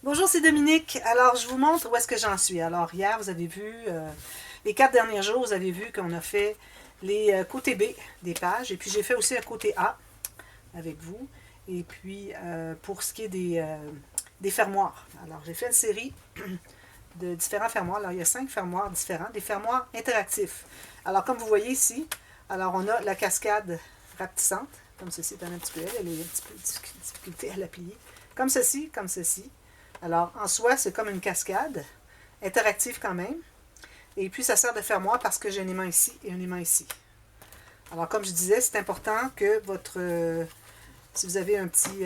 Bonjour, c'est Dominique. Alors, je vous montre où est-ce que j'en suis. Alors, hier, vous avez vu, les 4 derniers jours, vous avez vu qu'on a fait les côtés B des pages. Et puis, j'ai fait aussi un côté A avec vous. Et puis, pour ce qui est des fermoirs. Alors, j'ai fait une série de différents fermoirs. Alors, il y a 5 fermoirs différents, des fermoirs interactifs. Alors, comme vous voyez ici, alors on a la cascade rapetissante, comme ceci, un petit peu elle a un petit peu de difficulté à la plier. Comme ceci, comme ceci. Alors, en soi, c'est comme une cascade, interactive quand même. Et puis, ça sert de fermoir parce que j'ai un aimant ici et un aimant ici. Alors, comme je disais, c'est important que votre... si vous avez un petit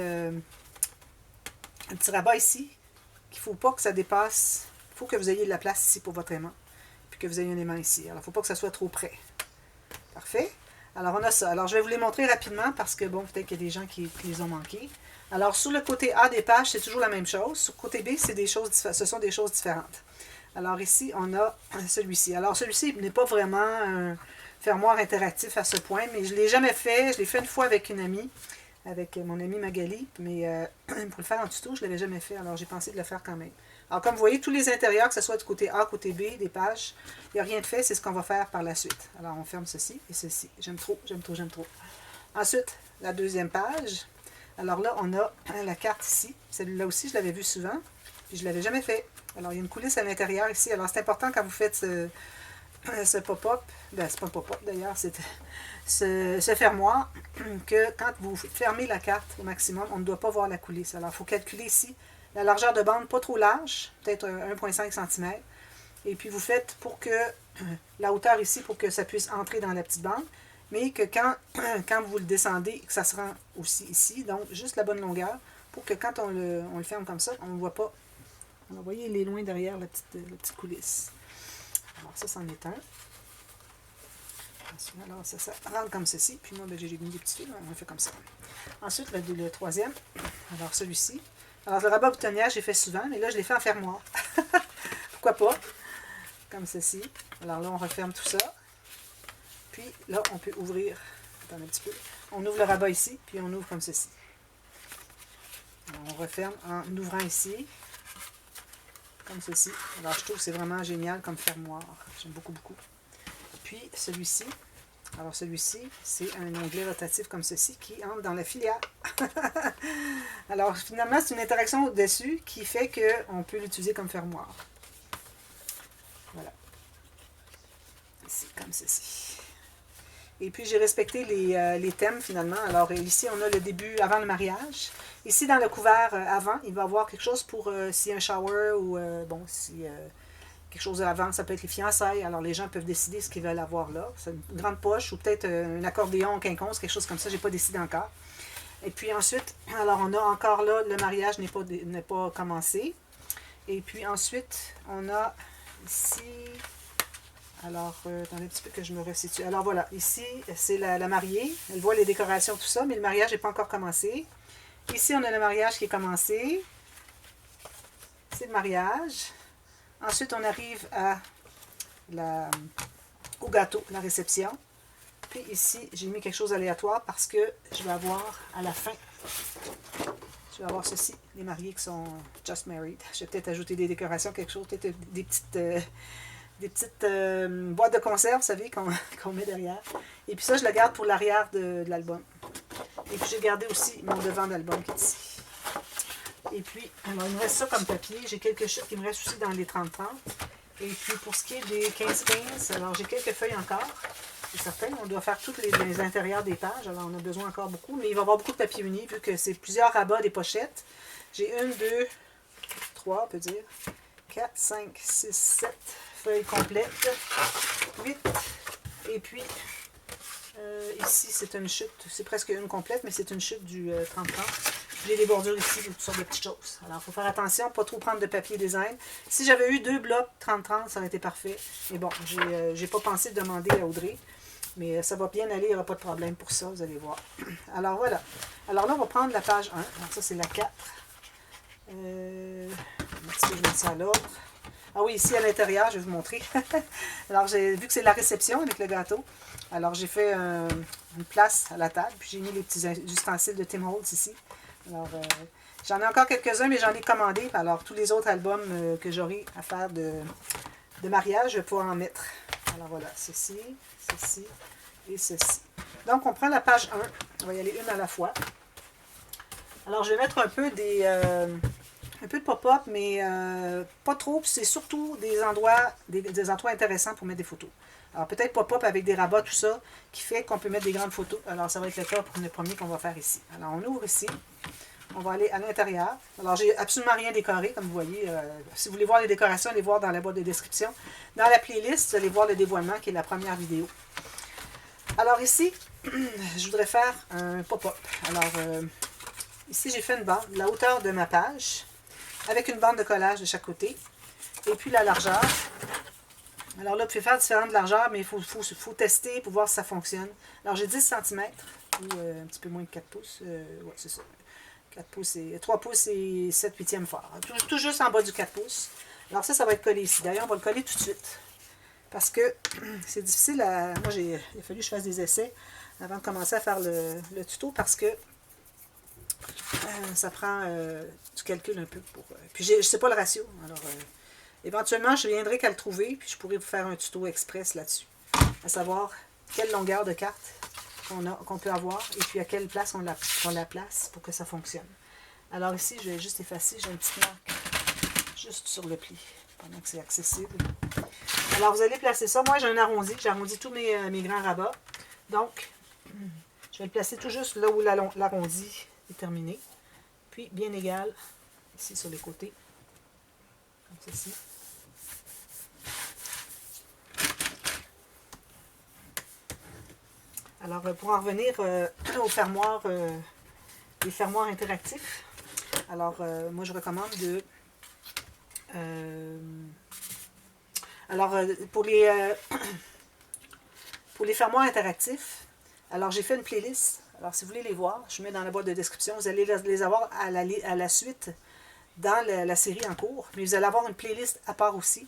rabat ici, qu'il ne faut pas que ça dépasse... Il faut que vous ayez de la place ici pour votre aimant. Puis que vous ayez un aimant ici. Alors, il ne faut pas que ça soit trop près. Parfait. Alors, on a ça. Alors, je vais vous les montrer rapidement parce que, bon, peut-être qu'il y a des gens qui les ont manqués. Alors, sur le côté A des pages, c'est toujours la même chose. Sur le côté B, ce sont des choses différentes. Alors, ici, on a celui-ci. Alors, celui-ci n'est pas vraiment un fermoir interactif à ce point, mais je ne l'ai jamais fait. Je l'ai fait une fois avec une amie, avec mon amie Magali, mais pour le faire en tuto, je ne l'avais jamais fait. Alors, j'ai pensé de le faire quand même. Alors, comme vous voyez, tous les intérieurs, que ce soit du côté A, côté B, des pages, il n'y a rien de fait, c'est ce qu'on va faire par la suite. Alors, on ferme ceci et ceci. J'aime trop, j'aime trop, j'aime trop. Ensuite, la deuxième page. Alors là, on a la carte ici. Celui-là aussi, je l'avais vu souvent, puis je ne l'avais jamais fait. Alors, il y a une coulisse à l'intérieur ici. Alors, c'est important quand vous faites ce pop-up, ben, c'est pas un pop-up d'ailleurs, c'est ce fermoir, que quand vous fermez la carte au maximum, on ne doit pas voir la coulisse. Alors, il faut calculer ici la largeur de bande, pas trop large, peut-être 1,5 cm. Et puis, vous faites pour que la hauteur ici, pour que ça puisse entrer dans la petite bande, mais que quand vous le descendez, que ça se rend aussi ici, donc juste la bonne longueur, pour que quand on le ferme comme ça, on ne voit pas. Vous voyez, il est loin derrière la petite coulisse. Alors, ça, c'en est un. Alors, ça rentre comme ceci. Puis moi, ben, j'ai mis des petits fils, on le fait comme ça. Ensuite, le troisième. Alors, celui-ci. Alors, le rabat boutonnière, j'ai fait souvent, mais là, je l'ai fait en fermoir. Pourquoi pas? Comme ceci. Alors là, on referme tout ça. Puis là, on peut ouvrir. Attends un petit peu. On ouvre le rabat ici, puis on ouvre comme ceci. Alors, on referme en ouvrant ici. Comme ceci. Alors, je trouve que c'est vraiment génial comme fermoir. J'aime beaucoup, beaucoup. Puis, celui-ci. Alors, celui-ci, c'est un onglet rotatif comme ceci qui entre dans la filière. Alors, finalement, c'est une interaction au-dessus qui fait qu'on peut l'utiliser comme fermoir. Voilà. Ici, comme ceci. Et puis, j'ai respecté les thèmes, finalement. Alors, ici, on a le début avant le mariage. Ici, dans le couvert avant, il va y avoir quelque chose pour s'il y a un shower ou, bon, si quelque chose avant, ça peut être les fiançailles. Alors, les gens peuvent décider ce qu'ils veulent avoir là. C'est une grande poche ou peut-être un accordéon, quinconce, quelque chose comme ça. Je n'ai pas décidé encore. Et puis ensuite, alors, on a encore là, le mariage n'est pas commencé. Et puis ensuite, on a ici... Alors, attendez un petit peu que je me resitue. Alors voilà, ici, c'est la mariée. Elle voit les décorations, tout ça, mais le mariage n'est pas encore commencé. Ici, on a le mariage qui est commencé. C'est le mariage. Ensuite, on arrive au gâteau, la réception. Puis ici, j'ai mis quelque chose d'aléatoire parce que je vais avoir à la fin, je vais avoir ceci, les mariés qui sont just married. Je vais peut-être ajouter des décorations, quelque chose, peut-être des petites boîtes de conserve, vous savez, qu'on met derrière. Et puis ça, je le garde pour l'arrière de l'album. Et puis j'ai gardé aussi mon devant d'album qui est ici. Et puis, alors, il me reste ça comme papier. J'ai quelques choses qui me restent aussi dans les 30-30. Et puis pour ce qui est des 15-15, alors j'ai quelques feuilles encore. C'est certain, on doit faire tous les intérieurs des pages. Alors on a besoin encore beaucoup. Mais il va y avoir beaucoup de papier uni vu que c'est plusieurs rabats des pochettes. J'ai 1, 2, 3, on peut dire. 4, 5, 6, 7 feuilles complètes. 8. Et puis, ici, c'est une chute. C'est presque une complète, mais c'est une chute du 30-30. J'ai des bordures ici, toutes sortes de petites choses. Alors, il faut faire attention, pas trop prendre de papier design. Si j'avais eu 2 blocs 30-30, ça aurait été parfait. Mais bon, j'ai pas pensé de demander à Audrey. Mais ça va bien aller, il n'y aura pas de problème pour ça, vous allez voir. Alors, voilà. Alors là, on va prendre la page 1. Alors, ça, c'est la 4. Je vais mettre ça à l'autre. Ah oui, ici à l'intérieur, je vais vous montrer. Alors, vu que c'est la réception avec le gâteau, alors j'ai fait une place à la table, puis j'ai mis les petits ustensiles de Tim Holtz ici. Alors, j'en ai encore quelques-uns, mais j'en ai commandé. Alors, tous les autres albums que j'aurai à faire de mariage, je vais pouvoir en mettre. Alors voilà, ceci et ceci. Donc, on prend la page 1. On va y aller une à la fois. Alors, je vais mettre un peu un peu de pop-up, mais pas trop. C'est surtout des endroits intéressants pour mettre des photos. Alors, peut-être pop-up avec des rabats, tout ça, qui fait qu'on peut mettre des grandes photos. Alors, ça va être le cas pour le premier qu'on va faire ici. Alors, on ouvre ici. On va aller à l'intérieur. Alors, j'ai absolument rien décoré, comme vous voyez. Si vous voulez voir les décorations, allez voir dans la boîte de description. Dans la playlist, vous allez voir le dévoilement, qui est la première vidéo. Alors, ici, je voudrais faire un pop-up. Alors, ici, j'ai fait une bande, la hauteur de ma page, avec une bande de collage de chaque côté. Et puis, la largeur. Alors là, vous pouvez faire différentes largeurs, mais il faut tester pour voir si ça fonctionne. Alors, j'ai 10 cm, ou un petit peu moins de 4 pouces. Ouais, c'est ça. 4 pouces et 3 pouces et 7/8 fort. Tout juste en bas du 4 pouces. Alors ça va être collé ici. D'ailleurs, on va le coller tout de suite. Parce que c'est difficile à... Moi, il a fallu que je fasse des essais avant de commencer à faire le tuto parce que ça prend du calcul un peu pour... puis je ne sais pas le ratio. Alors, éventuellement, je viendrai qu'à le trouver, puis je pourrai vous faire un tuto express là-dessus. À savoir quelle longueur de carte qu'on peut avoir et puis à quelle place on la place pour que ça fonctionne. Alors ici, je vais juste effacer, j'ai une petite marque juste sur le pli pendant que c'est accessible. Alors vous allez placer ça. Moi j'ai un arrondi, j'ai arrondi tous mes grands rabats. Donc, je vais le placer tout juste là où l'arrondi est terminé. Puis bien égal ici sur les côtés, comme ceci. Alors, pour en revenir aux fermoirs, les fermoirs interactifs, alors, moi, je recommande de... pour les fermoirs interactifs, alors, j'ai fait une playlist. Alors, si vous voulez les voir, je mets dans la boîte de description. Vous allez les avoir à la suite dans la série en cours. Mais vous allez avoir une playlist à part aussi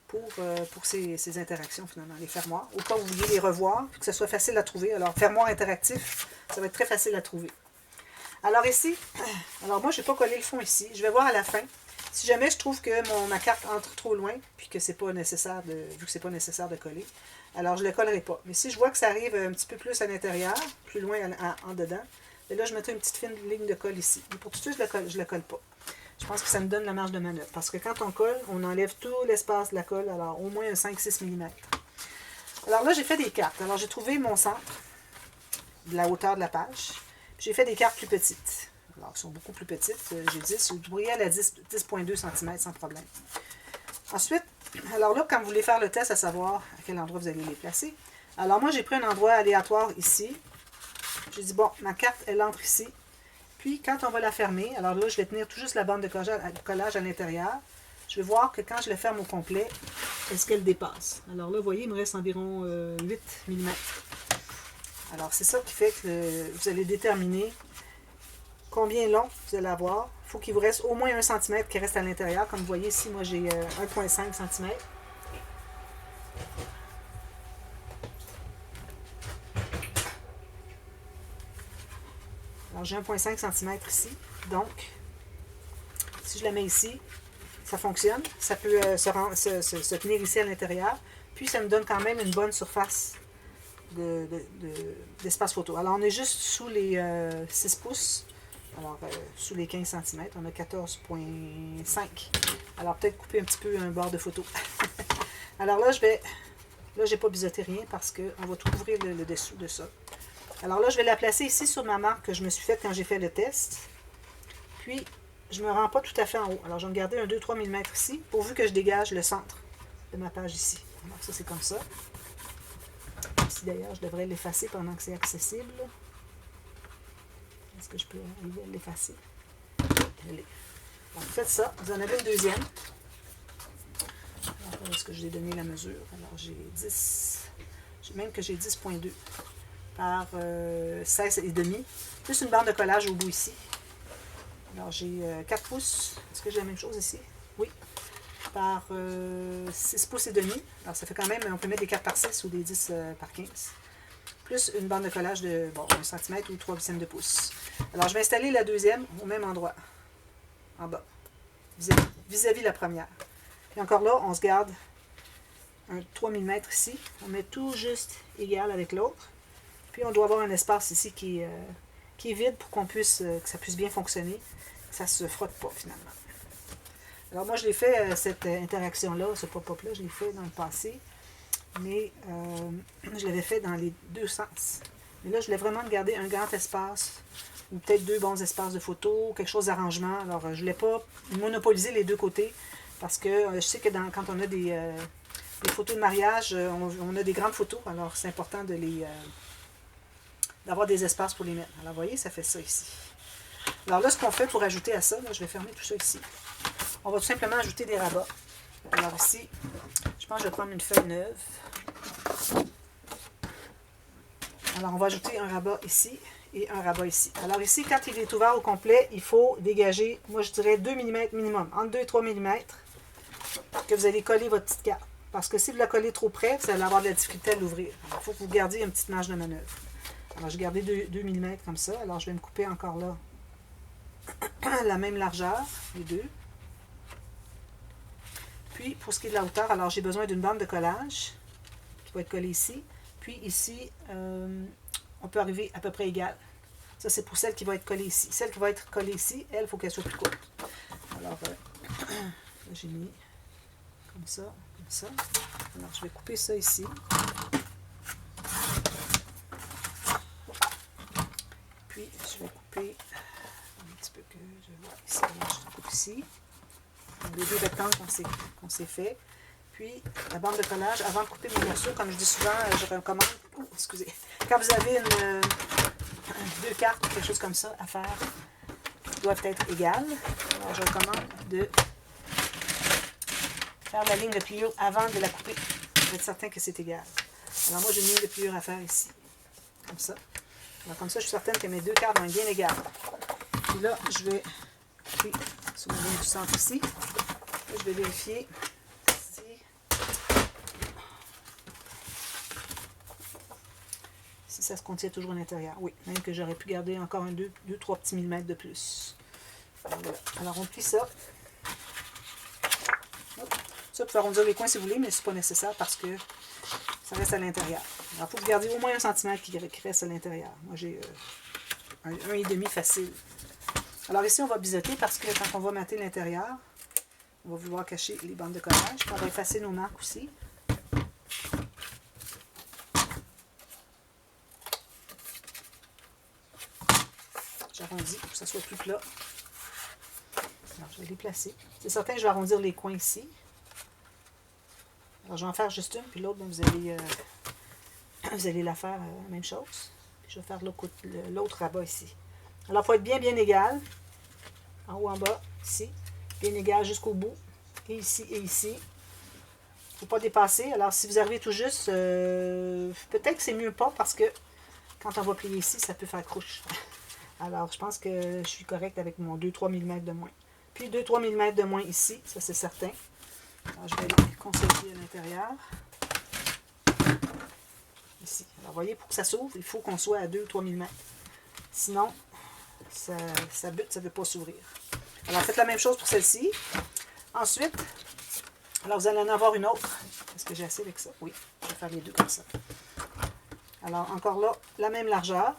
pour ces interactions, finalement, les fermoirs. Au cas où vous vouliez les revoir, puis que ce soit facile à trouver. Alors, fermoir interactif, ça va être très facile à trouver. Alors ici, alors moi, je n'ai pas collé le fond ici. Je vais voir à la fin. Si jamais je trouve que ma carte entre trop loin, puis que c'est pas nécessaire vu que c'est pas nécessaire de coller, alors je ne le collerai pas. Mais si je vois que ça arrive un petit peu plus à l'intérieur, plus loin en dedans, et là, je mettrai une petite fine ligne de colle ici. Mais pour tout de suite, je ne le colle pas. Je pense que ça me donne la marge de manœuvre. Parce que quand on colle, on enlève tout l'espace de la colle, alors au moins un 5-6 mm. Alors là, j'ai fait des cartes. Alors, j'ai trouvé mon centre de la hauteur de la page. J'ai fait des cartes plus petites. Alors, elles sont beaucoup plus petites. J'ai 10. Vous pourriez aller à 10,2 cm sans problème. Ensuite, alors là, quand vous voulez faire le test à savoir à quel endroit vous allez les placer, alors moi, j'ai pris un endroit aléatoire ici. J'ai dit, bon, ma carte, elle entre ici. Puis, quand on va la fermer, alors là, je vais tenir tout juste la bande de collage à l'intérieur. Je vais voir que quand je la ferme au complet, est-ce qu'elle dépasse. Alors là, vous voyez, il me reste environ 8 mm. Alors, c'est ça qui fait que vous allez déterminer combien long vous allez avoir. Il faut qu'il vous reste au moins 1 cm qui reste à l'intérieur. Comme vous voyez ici, moi, j'ai 1,5 cm. Alors, j'ai 1,5 cm ici. Donc, si je la mets ici, ça fonctionne. Ça peut se tenir ici à l'intérieur. Puis, ça me donne quand même une bonne surface d'espace photo. Alors, on est juste sous les 6 pouces. Alors, sous les 15 cm, on a 14,5. Alors, peut-être couper un petit peu un bord de photo. Alors là, j'ai pas biseauté rien parce qu'on va tout couvrir le dessous de ça. Alors là, je vais la placer ici sur ma marque que je me suis faite quand j'ai fait le test. Puis, je ne me rends pas tout à fait en haut. Alors, je vais me garder un 2-3 mm ici, pourvu que je dégage le centre de ma page ici. Alors, ça, c'est comme ça. Ici, d'ailleurs, je devrais l'effacer pendant que c'est accessible. Est-ce que je peux arriver à l'effacer? Allez. Donc, faites ça. Vous en avez une deuxième. Alors, est-ce que je vais donner la mesure? Alors, j'ai 10. Même que j'ai 10,2 par 16,5. Plus une bande de collage au bout ici. Alors, j'ai 4 pouces. Est-ce que j'ai la même chose ici? Oui. Par 6 pouces et demi. Alors, ça fait quand même, on peut mettre des 4 par 6 ou des 10 par 15. plus une bande de collage de 1 cm ou 3/8 de pouce. Alors, je vais installer la deuxième au même endroit, en bas, vis-à-vis la première. Et encore là, on se garde un 3 mm ici. On met tout juste égal avec l'autre. Puis, on doit avoir un espace ici qui est vide pour que ça puisse bien fonctionner. Que ça ne se frotte pas, finalement. Alors, moi, je l'ai fait, cette interaction-là, ce pop-up-là, je l'ai fait dans le passé. Mais je l'avais fait dans les deux sens. Mais là, je voulais vraiment garder un grand espace, ou peut-être 2 bons espaces de photos, quelque chose d'arrangement. Alors, je ne voulais pas monopoliser les deux côtés, parce que je sais que quand on a des photos de mariage, on a des grandes photos, alors c'est important d'avoir des espaces pour les mettre. Alors, vous voyez, ça fait ça ici. Alors là, ce qu'on fait pour ajouter à ça, là, je vais fermer tout ça ici. On va tout simplement ajouter des rabats. Alors ici, je pense que je vais prendre une feuille neuve. Alors, on va ajouter un rabat ici et un rabat ici. Alors ici, quand il est ouvert au complet, il faut dégager, moi je dirais 2 mm minimum, entre 2 et 3 mm, que vous allez coller votre petite carte. Parce que si vous la collez trop près, vous allez avoir de la difficulté à l'ouvrir. Il faut que vous gardiez une petite marge de manœuvre. Alors, j'ai gardé 2 mm comme ça. Alors, je vais me couper encore là la même largeur, les deux. Puis, pour ce qui est de la hauteur, alors j'ai besoin d'une bande de collage qui va être collée ici. Puis ici, on peut arriver à peu près égal. Ça, c'est pour celle qui va être collée ici. Celle qui va être collée ici, elle, il faut qu'elle soit plus courte. Alors, j'ai mis comme ça, comme ça. Alors, je vais couper ça ici. Puis, je vais couper un petit peu que je vois ici. Alors, je coupe ici. Les 2 rectangles qu'on s'est fait. Puis, la bande de collage, avant de couper mes morceaux, comme je dis souvent, je recommande, excusez, quand vous avez 2 cartes, quelque chose comme ça à faire, qui doivent être égales, alors je recommande de faire la ligne de pliure avant de la couper, pour être certain que c'est égal. Alors moi, j'ai une ligne de pliure à faire ici, comme ça. Alors comme ça, je suis certaine que mes 2 cartes vont être bien égales. Puis là, je vais couper sur ma ligne du centre ici. Là, je vais vérifier si ça se contient toujours à l'intérieur. Oui, même que j'aurais pu garder encore 2-3 petits millimètres de plus. Alors, voilà. Alors on plie ça. Hop. Ça, vous pouvez arrondir les coins si vous voulez, mais ce n'est pas nécessaire parce que ça reste à l'intérieur. Alors, il faut que vous gardiez au moins 1 cm qui reste à l'intérieur. Moi, j'ai 1,5 facile. Alors ici, on va biseauter parce que quand on va mater l'intérieur, on va vouloir cacher les bandes de collage. On va effacer nos marques aussi. J'arrondis pour que ça soit plus plat. Alors, je vais les placer. C'est certain que je vais arrondir les coins ici. Alors, je vais en faire juste une, puis l'autre, vous allez la faire la même chose. Puis, je vais faire l'autre rabat ici. Alors, il faut être bien égal. En haut, en bas, ici. Bien égal jusqu'au bout. Et ici et ici. Il ne faut pas dépasser. Alors, si vous arrivez tout juste, peut-être que c'est mieux pas parce que quand on va plier ici, ça peut faire croche. Alors, je pense que je suis correcte avec mon 2-3 mm de moins. Puis 2-3 mm de moins ici, ça c'est certain. Alors, je vais les consolider à l'intérieur. Ici. Alors, vous voyez, pour que ça s'ouvre, il faut qu'on soit à 2-3 mm. Sinon, ça bute, ça ne veut pas s'ouvrir. Alors, faites la même chose pour celle-ci. Ensuite, alors vous allez en avoir une autre. Est-ce que j'ai assez avec ça? Oui, je vais faire les deux comme ça. Alors, encore là, la même largeur.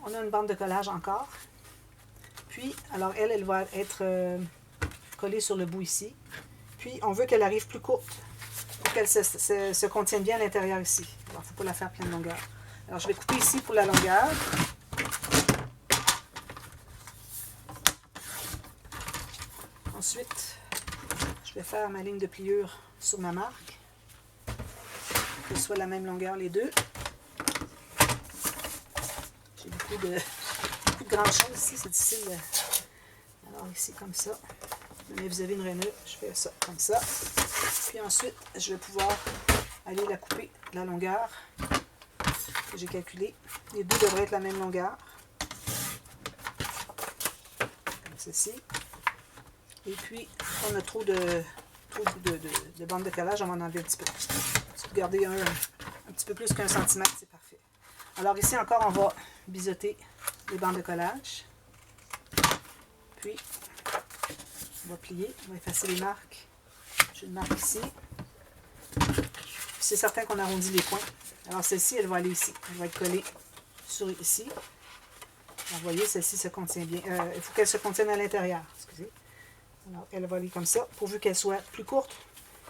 On a une bande de collage encore. Puis, alors elle va être collée sur le bout ici. Puis, on veut qu'elle arrive plus courte pour qu'elle se contienne bien à l'intérieur ici. Alors, il ne faut pas la faire plein de longueur. Alors, je vais couper ici pour la longueur. Ensuite, je vais faire ma ligne de pliure sur ma marque. Que ce soit la même longueur les deux. J'ai beaucoup de grandes choses ici, c'est difficile. Alors ici, comme ça. Mais vous avez une rainure, je fais ça comme ça. Puis ensuite, je vais pouvoir aller la couper de la longueur que j'ai calculée. Les deux devraient être la même longueur. Comme ceci. Et puis, on a trop de trop de bande de collage, on va en enlever un petit peu. Si vous gardez un petit peu plus qu'1 centimètre, c'est parfait. Alors ici encore, on va biseauter les bandes de collage. Puis, on va plier, on va effacer les marques. J'ai une marque ici. C'est certain qu'on arrondit les points. Alors celle-ci, elle va aller ici. Elle va être collée sur ici. Alors, vous voyez, celle-ci se contient bien. Il faut qu'elle se contienne à l'intérieur. Excusez. Alors, elle va aller comme ça, pourvu qu'elle soit plus courte.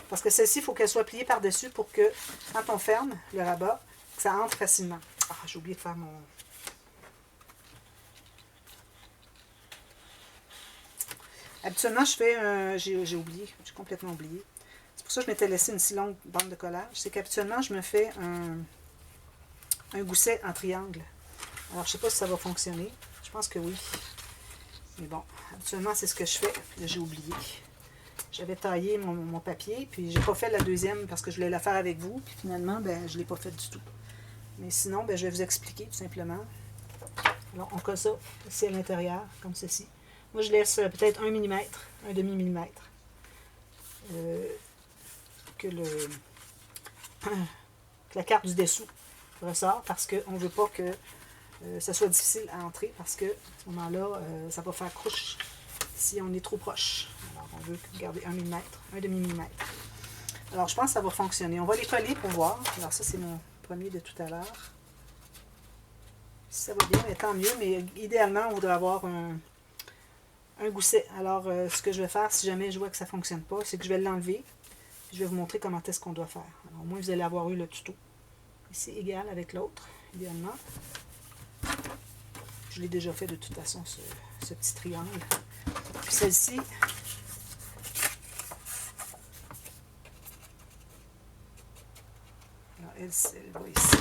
Parce que celle-ci, il faut qu'elle soit pliée par-dessus pour que, quand on ferme le rabat, que ça entre facilement. Ah, j'ai oublié de faire mon... Habituellement, je fais... j'ai oublié, j'ai complètement oublié. C'est pour ça que je m'étais laissé une si longue bande de collage. C'est qu'habituellement, je me fais un gousset en triangle. Alors, je ne sais pas si ça va fonctionner. Je pense que oui. Mais bon, habituellement, c'est ce que je fais. Là, j'ai oublié. J'avais taillé mon papier, puis j'ai pas fait la deuxième parce que je voulais la faire avec vous. Puis finalement, ben, je ne l'ai pas fait du tout. Mais sinon, ben, je vais vous expliquer tout simplement. Alors, on colle ça ici à l'intérieur, comme ceci. Moi, je laisse peut-être 1 mm, un demi-millimètre. Que la carte du dessous ressort parce qu'on ne veut pas que ça soit difficile à entrer parce que à ce moment-là, ça va faire croche si on est trop proche. Alors, on veut garder 1 mm, un demi-millimètre. Alors, je pense que ça va fonctionner. On va les coller pour voir. Alors, ça, c'est mon premier de tout à l'heure. Si ça va bien, mais tant mieux. Mais idéalement, on voudrait avoir un gousset. Alors, ce que je vais faire, si jamais je vois que ça ne fonctionne pas, c'est que je vais l'enlever. Je vais vous montrer comment est-ce qu'on doit faire. Alors, au moins, vous allez avoir eu le tuto. Ici, égal avec l'autre, idéalement. Je l'ai déjà fait de toute façon, ce petit triangle. Puis celle-ci, alors elle va ici.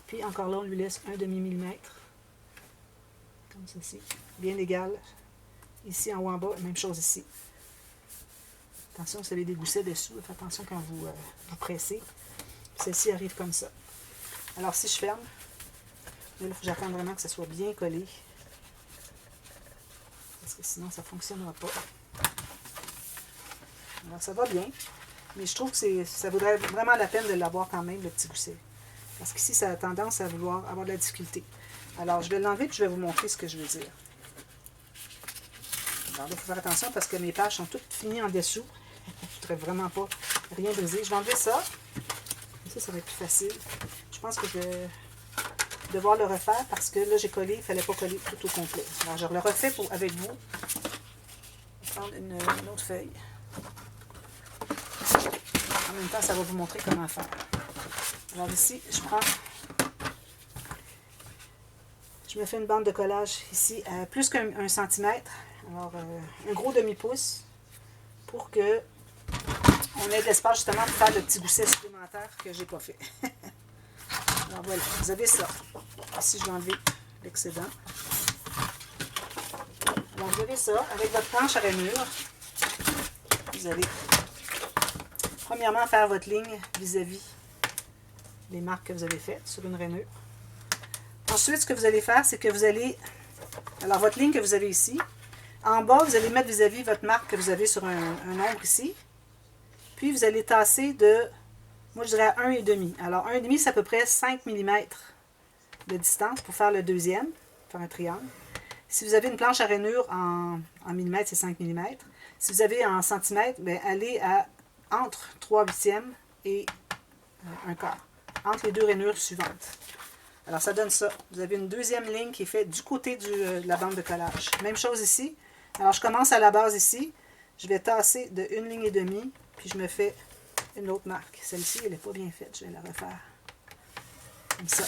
Puis encore là, on lui laisse un demi-millimètre. Comme ceci. Bien égal. Ici, en haut, en bas, même chose ici. Attention, vous avez des goussets dessous. Faites attention quand vous pressez. Celle-ci arrive comme ça. Alors, si je ferme, là, il faut que j'attende vraiment que ça soit bien collé. Parce que sinon, ça ne fonctionnera pas. Alors, ça va bien. Mais je trouve que ça vaudrait vraiment la peine de l'avoir quand même, le petit gousset. Parce qu'ici, ça a tendance à vouloir avoir de la difficulté. Alors, je vais l'enlever et je vais vous montrer ce que je veux dire. Alors là, il faut faire attention parce que mes pages sont toutes finies en dessous. Je ne voudrais vraiment pas rien briser. Je vais enlever ça. Ça va être plus facile. Je pense que je vais devoir le refaire parce que là, j'ai collé. Il ne fallait pas coller tout au complet. Alors, je le refais avec vous. Je vais prendre une autre feuille. En même temps, ça va vous montrer comment faire. Alors ici, je me fais une bande de collage ici à plus qu'1 centimètre. Alors, un gros demi-pouce pour que on ait de l'espace justement pour faire le petit gousset supplémentaire que j'ai pas fait. Alors voilà, vous avez ça. Ici, je vais enlever l'excédent. Alors, vous avez ça. Avec votre planche à rainure, vous allez premièrement faire votre ligne vis-à-vis des marques que vous avez faites sur une rainure. Ensuite, ce que vous allez faire, c'est que vous allez... Alors, votre ligne que vous avez ici, en bas, vous allez mettre vis-à-vis votre marque que vous avez sur un ombre ici. Puis, vous allez tasser de, moi je dirais 1,5. Alors, 1,5, c'est à peu près 5 mm de distance pour faire le deuxième, faire un triangle. Si vous avez une planche à rainure en millimètres, c'est 5 mm. Si vous avez en centimètres, bien, allez entre 3/8 et 1/4. Entre les deux rainures suivantes. Alors, ça donne ça. Vous avez une deuxième ligne qui est faite du côté de la bande de collage. Même chose ici. Alors, je commence à la base ici. Je vais tasser de 1,5 ligne. Puis je me fais une autre marque. Celle-ci, elle n'est pas bien faite. Je vais la refaire. Comme ça.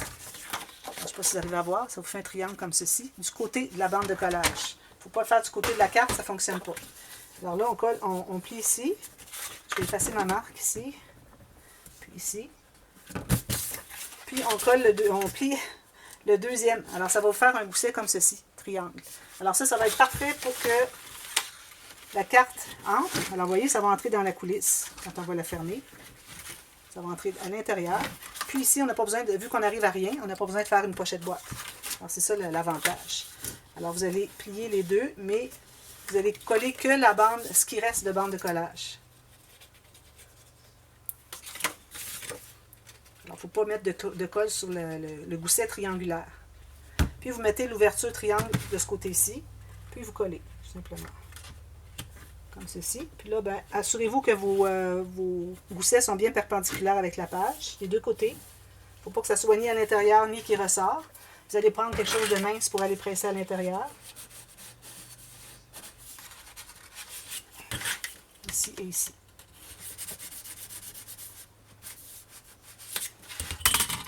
Je ne sais pas si vous arrivez à voir. Ça vous fait un triangle comme ceci. Du côté de la bande de collage. Il ne faut pas le faire du côté de la carte. Ça ne fonctionne pas. Alors là, on colle, on plie ici. Je vais effacer ma marque ici. Puis ici. Puis on colle, on plie le deuxième. Alors ça va vous faire un gousset comme ceci. Triangle. Alors ça va être parfait pour que la carte entre. Alors, vous voyez, ça va entrer dans la coulisse quand on va la fermer. Ça va entrer à l'intérieur. Puis ici, on n'a pas besoin, vu qu'on n'arrive à rien, on n'a pas besoin de faire une pochette boîte. Alors, c'est ça l'avantage. Alors, vous allez plier les deux, mais vous allez coller que la bande, ce qui reste de bande de collage. Il ne faut pas mettre de colle sur le gousset triangulaire. Puis vous mettez l'ouverture triangle de ce côté-ci, puis vous collez, tout simplement. Comme ceci. Puis là, ben, assurez-vous que vos goussets sont bien perpendiculaires avec la page, des deux côtés. Il ne faut pas que ça soit ni à l'intérieur, ni qui ressort. Vous allez prendre quelque chose de mince pour aller presser à l'intérieur. Ici et ici.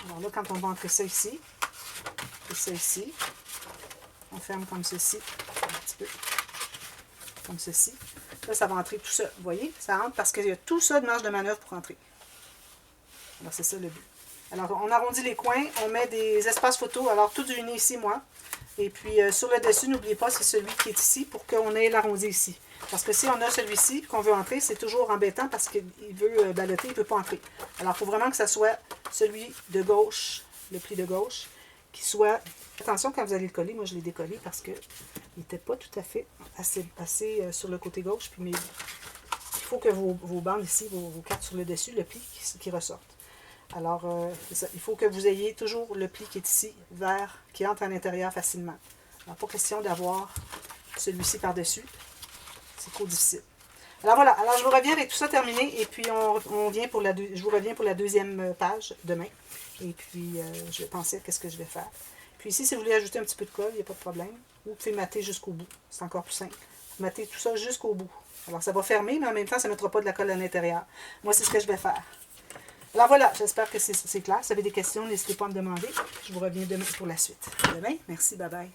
Alors là, quand on va entrer ça ici, et ça ici, on ferme comme ceci, un petit peu, comme ceci. Là, ça va entrer tout ça. Vous voyez, ça rentre parce qu'il y a tout ça de marge de manœuvre pour entrer. Alors, c'est ça le but. Alors, on arrondit les coins, on met des espaces photos. Alors, tout unis ici, moi. Et puis, sur le dessus, n'oubliez pas, c'est celui qui est ici pour qu'on ait l'arrondi ici. Parce que si on a celui-ci qu'on veut entrer, c'est toujours embêtant parce qu'il veut balloter, il ne peut pas entrer. Alors, il faut vraiment que ça soit celui de gauche, le pli de gauche, qui soit... Attention quand vous allez le coller, moi je l'ai décollé parce qu'il n'était pas tout à fait assez sur le côté gauche. Puis il faut que vos bandes ici, vos cartes sur le dessus, le pli qui ressorte. Alors, c'est ça. Il faut que vous ayez toujours le pli qui est ici, vert, qui entre à l'intérieur facilement. Alors, pas question d'avoir celui-ci par-dessus. C'est trop difficile. Alors voilà, alors je vous reviens avec tout ça terminé et puis je vous reviens pour la deuxième page demain. Et puis je vais penser à qu'est-ce que je vais faire. Puis ici, si vous voulez ajouter un petit peu de colle, il n'y a pas de problème. Vous pouvez mater jusqu'au bout. C'est encore plus simple. Mater tout ça jusqu'au bout. Alors ça va fermer, mais en même temps, ça ne mettra pas de la colle à l'intérieur. Moi, c'est ce que je vais faire. Alors voilà, j'espère que c'est clair. Si vous avez des questions, n'hésitez pas à me demander. Je vous reviens demain pour la suite. À demain. Merci, bye bye.